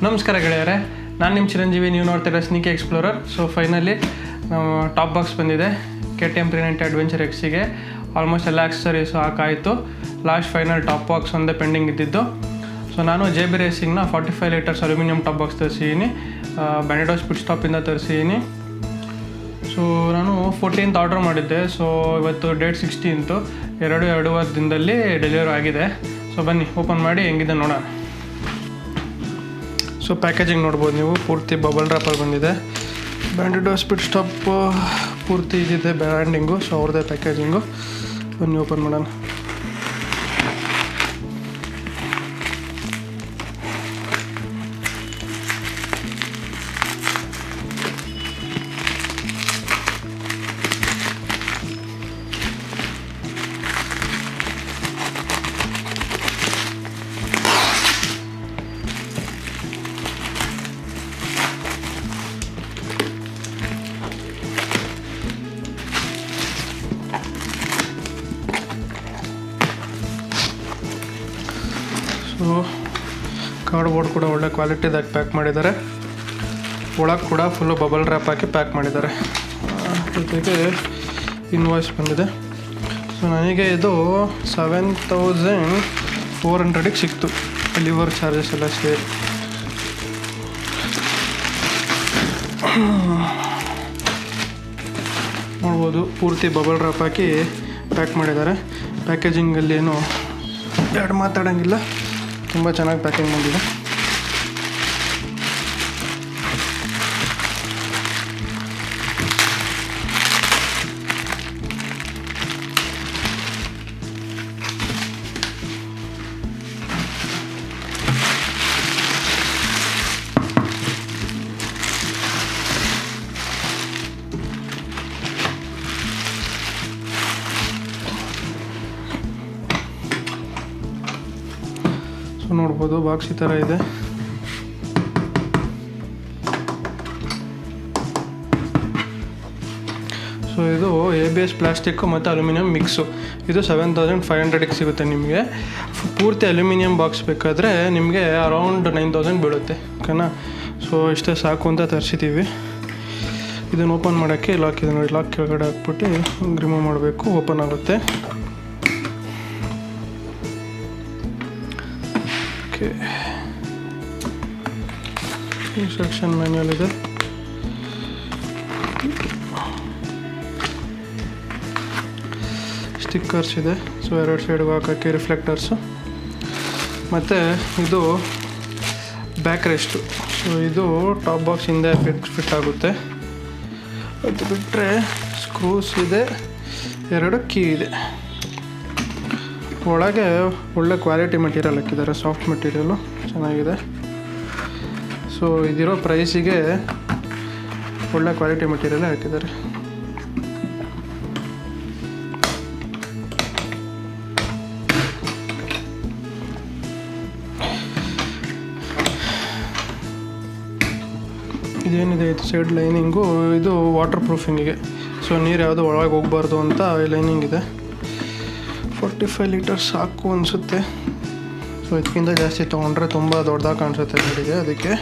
ನಮಸ್ಕಾರ ಗೆಳೆಯರೆ, ನಾನು ನಿಮ್ಮ ಚಿರಂಜೀವಿ. ನೀವು ನೋಡ್ತಿರೋ ಸ್ನೀಕಿ ಎಕ್ಸ್ಪ್ಲೋರರ್. ಸೊ ಫೈನಲಿ ನಾವು ಟಾಪ್ ಬಾಕ್ಸ್ ಬಂದಿದೆ KTM 390 ಅಡ್ವೆಂಚರ್ ಎಕ್ಸಿಗೆ. ಆಲ್ಮೋಸ್ಟ್ ಎಲ್ಲ ಆಕ್ಸಸರೀಸು ಹಾಕಾಯಿತು. ಲಾಸ್ಟ್ ಫೈನಲ್ ಟಾಪ್ ಬಾಕ್ಸ್ ಒಂದೇ ಪೆಂಡಿಂಗ್ ಇದ್ದಿದ್ದು. ಸೊ ನಾನು JB ರೇಸಿಂಗ್ನ 45 ಲೀಟರ್ಸ್ ಅಲ್ಯೂಮಿನಿಯಂ ಟಾಪ್ ಬಾಕ್ಸ್ ತರಿಸಿದ್ದೀನಿ. ಬ್ಯಾಂಡಿಡೋ ಸ್ಪೀಡ್ ಸ್ಟಾಪಿಂದ ತರಿಸಿದ್ದೀನಿ. ಸೊ ನಾನು 14th ಆರ್ಡರ್ ಮಾಡಿದ್ದೆ. ಸೊ ಇವತ್ತು ಡೇಟ್ 16th, 2-2.5 ದಿನದಲ್ಲಿ ಡೆಲಿವರಿ ಆಗಿದೆ. ಸೊ ಬನ್ನಿ ಓಪನ್ ಮಾಡಿ ಹೆಂಗಿದೆ ನೋಡೋಣ. ಸೊ ಪ್ಯಾಕೇಜಿಂಗ್ ನೋಡ್ಬೋದು ನೀವು, ಪೂರ್ತಿ ಬಬಲ್ ರ್ಯಾಪಲ್ಲಿ ಬಂದಿದೆ. ಬ್ಯಾಂಡಿಡೋ ಸ್ಪೀಡ್ ಸ್ಟಾಪ್ ಪೂರ್ತಿ ಇದಿದೆ ಬ್ರ್ಯಾಂಡಿಂಗು. ಸೊ ಅವ್ರದ್ದೇ ಪ್ಯಾಕೇಜಿಂಗು. ಬನ್ನಿ ಓಪನ್ ಮಾಡೋಣ. ಸೊ ಕಾರ್ಡ್ಬೋರ್ಡ್ ಕೂಡ ಒಳ್ಳೆ ಕ್ವಾಲಿಟಿದಾಗಿ ಪ್ಯಾಕ್ ಮಾಡಿದ್ದಾರೆ. ಒಳಗೆ ಕೂಡ ಫುಲ್ಲು ಬಬಲ್ ರ್ಯಾಪ್ ಹಾಕಿ ಪ್ಯಾಕ್ ಮಾಡಿದ್ದಾರೆ. ಜೊತೆಗೆ ಇನ್ವಾಯ್ಸ್ ಬಂದಿದೆ. ಸೊ ನನಗೆ ಇದು 7,400ಗೆ ಸಿಕ್ತು, ಡೆಲಿವರಿ ಚಾರ್ಜಸ್ ಎಲ್ಲ ಸೇರಿ. ನೋಡ್ಬೋದು ಪೂರ್ತಿ ಬಬಲ್ ರ್ಯಾಪ್ ಹಾಕಿ ಪ್ಯಾಕ್ ಮಾಡಿದ್ದಾರೆ. ಪ್ಯಾಕೇಜಿಂಗಲ್ಲಿ ಏನು ಎರಡು ಮಾತಾಡೋಂಗಿಲ್ಲ, ತುಂಬ ಚೆನ್ನಾಗಿ ಪ್ಯಾಕಿಂಗ್ ಬಂದಿದೆ. ಸೊ ನೋಡ್ಬೋದು ಬಾಕ್ಸ್ ಈ ಥರ ಇದೆ. ಸೊ ಇದು ABS ಪ್ಲಾಸ್ಟಿಕ್ಕು ಮತ್ತು ಅಲ್ಯೂಮಿನಿಯಂ ಮಿಕ್ಸು. ಇದು 7,500ಗೆ ಸಿಗುತ್ತೆ ನಿಮಗೆ. ಪೂರ್ತಿ ಅಲ್ಯೂಮಿನಿಯಂ ಬಾಕ್ಸ್ ಬೇಕಾದರೆ ನಿಮಗೆ ಅರೌಂಡ್ 9,000 ಬೀಳುತ್ತೆ. ಓಕೆನಾ? ಸೊ ಇಷ್ಟೇ ಸಾಕು ಅಂತ ತರಿಸಿದ್ದೀವಿ. ಇದನ್ನು ಓಪನ್ ಮಾಡೋಕ್ಕೆ ಲಾಕ್ ಇದೆ ನೋಡಿ. ಲಾಕ್ ಕೆಳಗಡೆ ಹಾಕ್ಬಿಟ್ಟು ರಿಮೂವ್ ಮಾಡಬೇಕು, ಓಪನ್ ಆಗುತ್ತೆ. ಓಕೆ, ಇನ್ಸ್ಟ್ರಕ್ಷನ್ ಮ್ಯಾನ್ಯಲ್ ಇದೆ. ಸ್ಟಿಕ್ಕರ್ಸ್ ಇದೆ. ಸೊ ಎರಡು ಸೈಡ್ಗೆ ಹಾಕೋಕ್ಕೆ ರಿಫ್ಲೆಕ್ಟರ್ಸು. ಮತ್ತು ಇದು ಬ್ಯಾಕ್ ರೆಸ್ಟು. ಸೊ ಇದು ಟಾಪ್ ಬಾಕ್ಸ್ ಹಿಂದೆ ಫಿಟ್ ಆಗುತ್ತೆ. ಅದು ಬಿಟ್ಟರೆ ಸ್ಕ್ರೂಸ್ ಇದೆ, 2 ಕೀ ಇದೆ. ಒಳಗೆ ಒಳ್ಳೆ ಕ್ವಾಲಿಟಿ ಮೆಟೀರಿಯಲ್ ಹಾಕಿದ್ದಾರೆ, ಸಾಫ್ಟ್ ಮೆಟೀರಿಯಲು ಚೆನ್ನಾಗಿದೆ. ಸೊ ಇದಿರೋ ಪ್ರೈಸಿಗೆ ಒಳ್ಳೆ ಕ್ವಾಲಿಟಿ ಮೆಟೀರಿಯಲ್ ಹಾಕಿದ್ದಾರೆ. ಇದೇನಿದೆ ಇದು ಸೈಡ್ ಲೈನಿಂಗು, ಇದು ವಾಟರ್ ಪ್ರೂಫಿಂಗಿಗೆ. ಸೊ ನೀರು ಯಾವುದೋ ಒಳಗೆ ಹೋಗಬಾರ್ದು ಅಂತ ಲೈನಿಂಗ್ ಇದೆ. 45 ಲೀಟರ್ಸ್ ಸಾಕು ಅನಿಸುತ್ತೆ. ಸೊ ಇದಕ್ಕಿಂತ ಜಾಸ್ತಿ ತೊಗೊಂಡ್ರೆ ತುಂಬ ದೊಡ್ಡದಾಗಿ ಕಾಣಿಸುತ್ತೆ ಗಾಡಿಗೆ. ಅದಕ್ಕೆ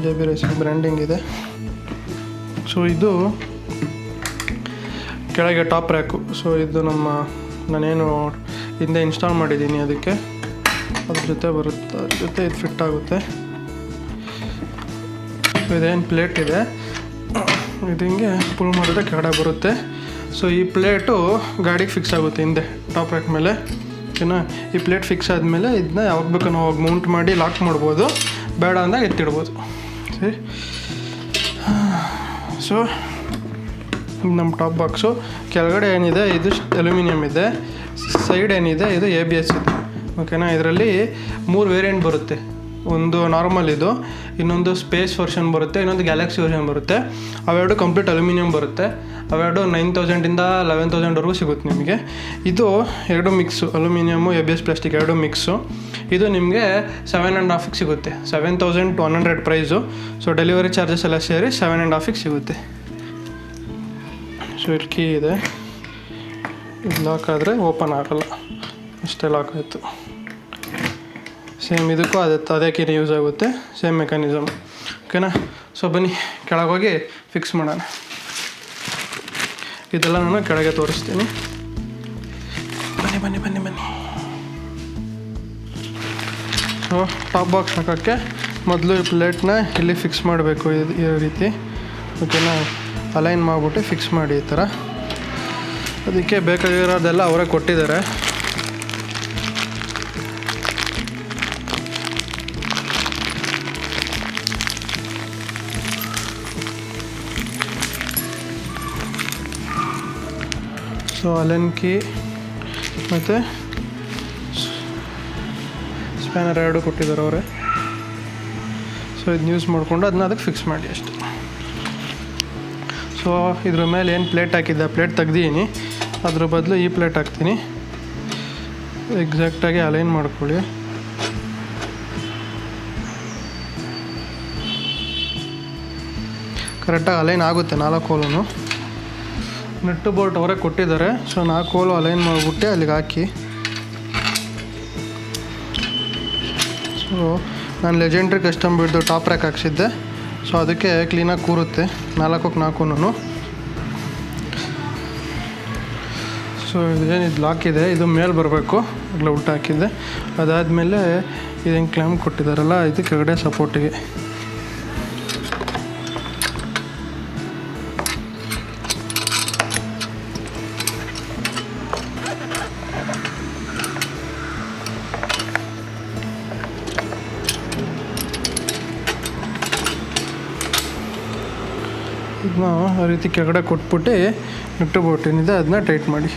JB ರೇಸಿಂಗ್ ಬ್ರ್ಯಾಂಡಿಂಗ್ ಇದೆ. ಸೊ ಇದು ಕೆಳಗೆ ಟಾಪ್ ರ್ಯಾಕು. ಸೊ ಇದು ನಾನೇನು ಹಿಂದೆ ಇನ್ಸ್ಟಾಲ್ ಮಾಡಿದ್ದೀನಿ, ಅದಕ್ಕೆ ಅದ್ರ ಜೊತೆ ಬರುತ್ತೆ. ಅದ್ರ ಜೊತೆ ಇದು ಫಿಟ್ ಆಗುತ್ತೆ. ಇದೇನು ಪ್ಲೇಟ್ ಇದೆ, ಇದು ಹಿಂಗೆ ಪುಲ್ ಮಾಡಿದ್ರೆ ಕೆಳಗಡೆ ಬರುತ್ತೆ. ಸೊ ಈ ಪ್ಲೇಟು ಗಾಡಿಗೆ ಫಿಕ್ಸ್ ಆಗುತ್ತೆ ಹಿಂದೆ ಟಾಪ್ ರ್ಯಾಕ್ ಮೇಲೆ. ಓಕೆನಾ? ಈ ಪ್ಲೇಟ್ ಫಿಕ್ಸ್ ಆದಮೇಲೆ ಇದನ್ನ ಯಾವಾಗ ಬೇಕೋ ನಾವು ಮೌಂಟ್ ಮಾಡಿ ಲಾಕ್ ಮಾಡ್ಬೋದು, ಬೇಡ ಅಂದಾಗ ಎತ್ತಿಡ್ಬೋದು. ಸರಿ. ಸೊ ನಮ್ಮ ಟಾಪ್ ಬಾಕ್ಸು ಕೆಳಗಡೆ ಏನಿದೆ ಇದು ಅಲ್ಯೂಮಿನಿಯಂ ಇದೆ, ಸೈಡ್ ಏನಿದೆ ಇದು ABS ಇದೆ. ಓಕೆನಾ? ಇದರಲ್ಲಿ 3 ವೇರಿಯಂಟ್ ಬರುತ್ತೆ. ಒಂದು ನಾರ್ಮಲ್ ಇದು, ಇನ್ನೊಂದು ಸ್ಪೇಸ್ ವರ್ಷನ್ ಬರುತ್ತೆ, ಇನ್ನೊಂದು ಗ್ಯಾಲಕ್ಸಿ ವರ್ಷನ್ ಬರುತ್ತೆ. ಅವೆರಡು ಕಂಪ್ಲೀಟ್ ಅಲ್ಯೂಮಿನಿಯಂ ಬರುತ್ತೆ. ಅವೆರಡು 9,000ಇಂದ 11,000ವರೆಗೂ ಸಿಗುತ್ತೆ ನಿಮಗೆ. ಇದು 2 mix, aluminium ABS plastic 2 mix. ಇದು ನಿಮಗೆ 7.5ಗೆ ಸಿಗುತ್ತೆ. 7,200 ಪ್ರೈಸು. ಸೊ ಡೆಲಿವರಿ ಚಾರ್ಜಸ್ ಎಲ್ಲ ಸೇರಿ 7.5ಗೆ ಸಿಗುತ್ತೆ. ಸೊ ಇಲ್ಲಿ ಕೀ ಇದೆ, ಇದು ಲಾಕ್ ಆದರೆ ಓಪನ್ ಆಗಲ್ಲ, ಅಷ್ಟೇ ಲಾಕ್ ಆಯಿತು. ಸೇಮ್ ಇದಕ್ಕೂ ಅದೇ ಕೀನೇ ಯೂಸ್ ಆಗುತ್ತೆ, ಸೇಮ್ ಮೆಕ್ಯಾನಿಸಮ್. ಓಕೆನಾ. ಸೊ ಬನ್ನಿ ಕೆಳಗೆ ಹೋಗಿ ಫಿಕ್ಸ್ ಮಾಡೋಣ. ಇದೆಲ್ಲ ನಾನು ಕೆಳಗೆ ತೋರಿಸ್ತೀನಿ. ಬನ್ನಿ ಬನ್ನಿ ಬನ್ನಿ ಬನ್ನಿ. ಸೊ ಟಾಪ್ ಬಾಕ್ಸ್ ಹಾಕೋಕ್ಕೆ ಮೊದಲು ಈ ಪ್ಲೇಟ್ನ ಇಲ್ಲಿ ಫಿಕ್ಸ್ ಮಾಡಬೇಕು ಈ ರೀತಿ. ಓಕೆನಾ. ಅಲೈನ್ ಮಾಡಿಬಿಟ್ಟು ಫಿಕ್ಸ್ ಮಾಡಿ ಈ ಥರ. ಅದಕ್ಕೆ ಬೇಕಾಗಿರೋದೆಲ್ಲ ಅವರೇ ಕೊಟ್ಟಿದ್ದಾರೆ. ಸೊ ಅಲೈನ್ ಕೀ ಮತ್ತು ಸ್ಪ್ಯಾನರ್ ಎರಡು ಕೊಟ್ಟಿದ್ದಾರೆ ಅವರೇ. ಸೊ ಇದನ್ನ ಯೂಸ್ ಮಾಡಿಕೊಂಡು ಅದನ್ನ ಅದಕ್ಕೆ ಫಿಕ್ಸ್ ಮಾಡಿ ಅಷ್ಟೆ. ಸೊ ಇದ್ರ ಮೇಲೆ ಏನು ಪ್ಲೇಟ್ ಹಾಕಿದ್ದೆ ಪ್ಲೇಟ್ ತೆಗ್ದಿದ್ದೀನಿ, ಅದ್ರ ಬದಲು ಈ ಪ್ಲೇಟ್ ಹಾಕ್ತೀನಿ. ಎಕ್ಸಾಕ್ಟಾಗಿ ಅಲೈನ್ ಮಾಡ್ಕೊಳ್ಳಿ. ಕರೆಕ್ಟಾಗಿ ಅಲೈನ್ ಆಗುತ್ತೆ 4 ಹೋಲೂ. ನಟ್ಟು ಬೋಲ್ಟ್ ಅವರೇ ಕೊಟ್ಟಿದ್ದಾರೆ. ಸೊ 4 ಹೋಲು ಅಲೈನ್ ಮಾಡಿಬಿಟ್ಟು ಅಲ್ಲಿಗೆ ಹಾಕಿ. ಸೊ ನಾನು ಲೆಜೆಂಡ್ರಿ ಕಸ್ಟಮ್ ಬಿಡ್ದು ಟಾಪ್ ರ್ಯಾಕ್ ಹಾಕ್ಸಿದ್ದೆ. ಸೊ ಅದಕ್ಕೆ ಕ್ಲೀನಾಗಿ ಕೂರುತ್ತೆ 4ಕ್ಕೆ 4. ಸೊ ಇದೇನಿದು ಲಾಕ್ ಇದೆ, ಇದು ಮೇಲೆ ಬರಬೇಕು, ಎಲ್ಲ ಉಲ್ಟ ಹಾಕಿದ್ದೆ. ಅದಾದಮೇಲೆ ಇದೇನು ಕ್ಲ್ಯಾಂಪ್ ಕೊಟ್ಟಿದ್ದಾರಲ್ಲ ಇದು ಕೆಳಗಡೆ ಸಪೋರ್ಟಿಗೆ. ಇದನ್ನ ಆ ರೀತಿ ಕೆಳಗಡೆ ಕೊಟ್ಬಿಟ್ಟು ನಟ್ಟು ಬೋಲ್ಟ್ ಏನಿದೆ ಅದನ್ನ ಟೈಟ್ ಮಾಡಿ.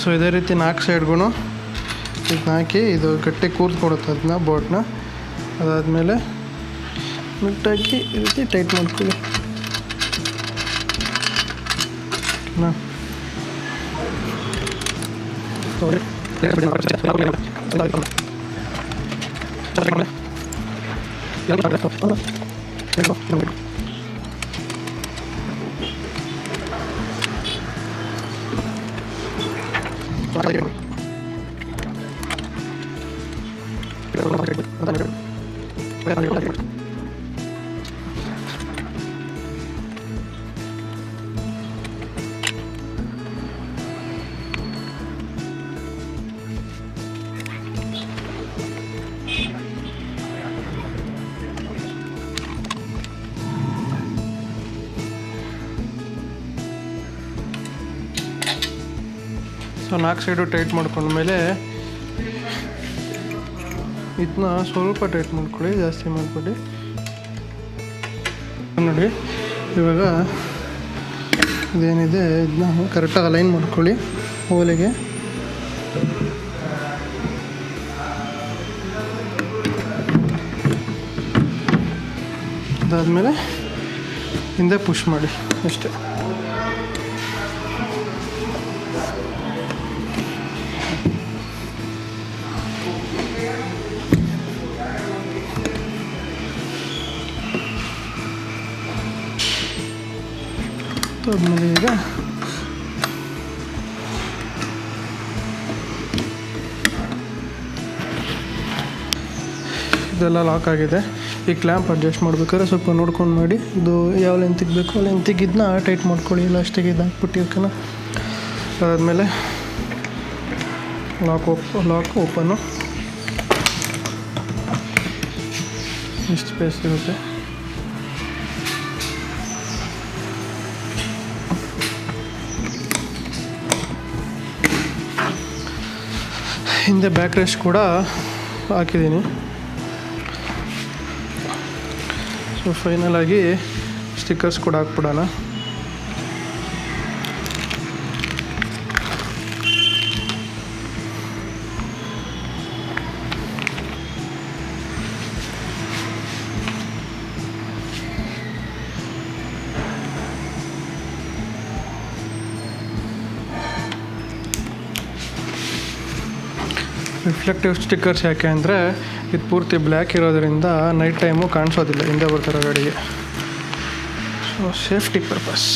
ಸೊ ಇದೇ ರೀತಿ 4 ಸೈಡ್ಗೂ ಇದನ್ನ ಹಾಕಿ ಇದು ಗಟ್ಟಿ ಕೂರಿಸ್ಕೊಡುತ್ತೆ ಅದನ್ನ ಬೋಲ್ಟ್ನ. ಅದಾದಮೇಲೆ ನಟ್ಟಾಕಿ ಈ ರೀತಿ ಟೈಟ್ ಮಾಡ್ಕೊಳ್ಳಿ. ಸೊ 4 ಸೈಡು ಟೈಟ್ ಮಾಡ್ಕೊಂಡ್ಮೇಲೆ ಇದನ್ನ ಸ್ವಲ್ಪ ಟೈಟ್ ಮಾಡ್ಕೊಳ್ಳಿ, ಜಾಸ್ತಿ ಮಾಡಿಬಿಡಿ. ನೋಡಿ ಇವಾಗ ಇದೇನಿದೆ ಇದನ್ನ ಕರೆಕ್ಟಾಗಿ ಅಲೈನ್ ಮಾಡ್ಕೊಳ್ಳಿ ಹೋಲಿಗೆ. ಅದಾದಮೇಲೆ ಹಿಂದೆ ಪುಷ್ ಮಾಡಿ ಅಷ್ಟೇ. ಆದಮೇಲೆ ಈಗ ಇದೆಲ್ಲ ಲಾಕ್ ಆಗಿದೆ. ಈ ಕ್ಲ್ಯಾಂಪ್ ಅಡ್ಜಸ್ಟ್ ಮಾಡ್ಬೇಕಾದ್ರೆ ಸ್ವಲ್ಪ ನೋಡ್ಕೊಂಡು ಮಾಡಿ. ಇದು ಯಾವ ಲೆಂತಿಗೆ ಬೇಕೋ ಆ ಲೆಂತಿಗೆ ಇದನ್ನ ಟೈಟ್ ಮಾಡ್ಕೊಳ್ಳಿ, ಲಾಸ್ಟಿಗೆ ಇದು ಹಾಕ್ಬಿಟ್ಟು ಓಕೆನಾ. ಅದಾದಮೇಲೆ ಲಾಕ್ ಓಪನ್ನು ಇಷ್ಟು ಸ್ಪೇಸ್ ಇರುತ್ತೆ. ಹಿಂದೆ ಬ್ಯಾಕ್ ರೆಸ್ಟ್ ಕೂಡ ಹಾಕಿದ್ದೀನಿ. ಸೊ ಫೈನಲ್ ಆಗಿ ಸ್ಟಿಕ್ಕರ್ಸ್ ಕೂಡ ಹಾಕ್ಬಿಡೋಣ. ರಿಫ್ಲೆಕ್ಟಿವ್ ಸ್ಟಿಕ್ಕರ್ಸ್ ಯಾಕೆ ಅಂದರೆ ಇದು ಪೂರ್ತಿ ಬ್ಲ್ಯಾಕ್ ಇರೋದರಿಂದ ನೈಟ್ ಟೈಮು ಕಾಣಿಸೋದಿಲ್ಲ ಹಿಂದೆ ಬರ್ತಿರೋ ಗಾಡಿಗೆ. So safety purpose.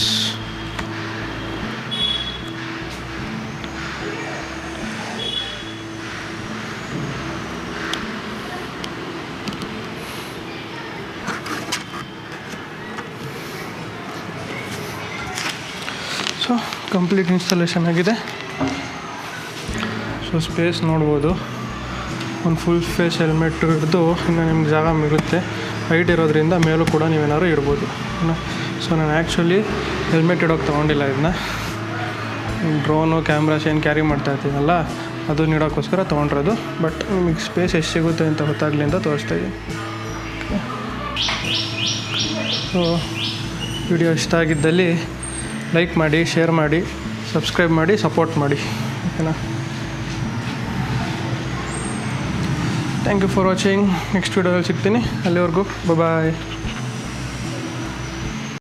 So complete installation ಆಗಿದೆ. ಸೊ ಸ್ಪೇಸ್ ನೋಡ್ಬೋದು, ಒಂದು ಫುಲ್ ಫೇಸ್ ಹೆಲ್ಮೆಟ್ ಹಿಡಿದು ಇನ್ನು ನಿಮ್ಗೆ ಜಾಗ ಮಿಗುತ್ತೆ. ಹೈಟ್ ಇರೋದ್ರಿಂದ ಮೇಲೂ ಕೂಡ ನೀವೇನಾದ್ರು ಇಡ್ಬೋದು. ಸೊ ನಾನು ಆ್ಯಕ್ಚುಲಿ ಹೆಲ್ಮೆಟ್ ಇಡೋಕ್ಕೆ ತೊಗೊಂಡಿಲ್ಲ ಇದನ್ನ. ಡ್ರೋನು ಕ್ಯಾಮ್ರಾಸ್ ಏನು ಕ್ಯಾರಿ ಮಾಡ್ತಾ ಇರ್ತೀನಲ್ಲ ಅದನ್ನ ಇಡೋಕ್ಕೋಸ್ಕರ ತೊಗೊಂಡಿರೋದು. ಬಟ್ ನಿಮಗೆ ಸ್ಪೇಸ್ ಎಷ್ಟು ಸಿಗುತ್ತೆ ಅಂತ ಗೊತ್ತಾಗಲಿ ಅಂತ ತೋರಿಸ್ತಾಯಿದ್ದೀನಿ. ಸೊ ವಿಡಿಯೋ ಇಷ್ಟ ಆಗಿದ್ದಲ್ಲಿ ಲೈಕ್ ಮಾಡಿ, ಶೇರ್ ಮಾಡಿ, ಸಬ್ಸ್ಕ್ರೈಬ್ ಮಾಡಿ, ಸಪೋರ್ಟ್ ಮಾಡಿ, ಓಕೆನಾ. Thank you for watching. Next ವಿಡಿಯೋದಲ್ಲಿ ಸಿಗ್ತೀನಿ. ಅಲ್ಲಿವರೆಗೂ ಬಾಯ್.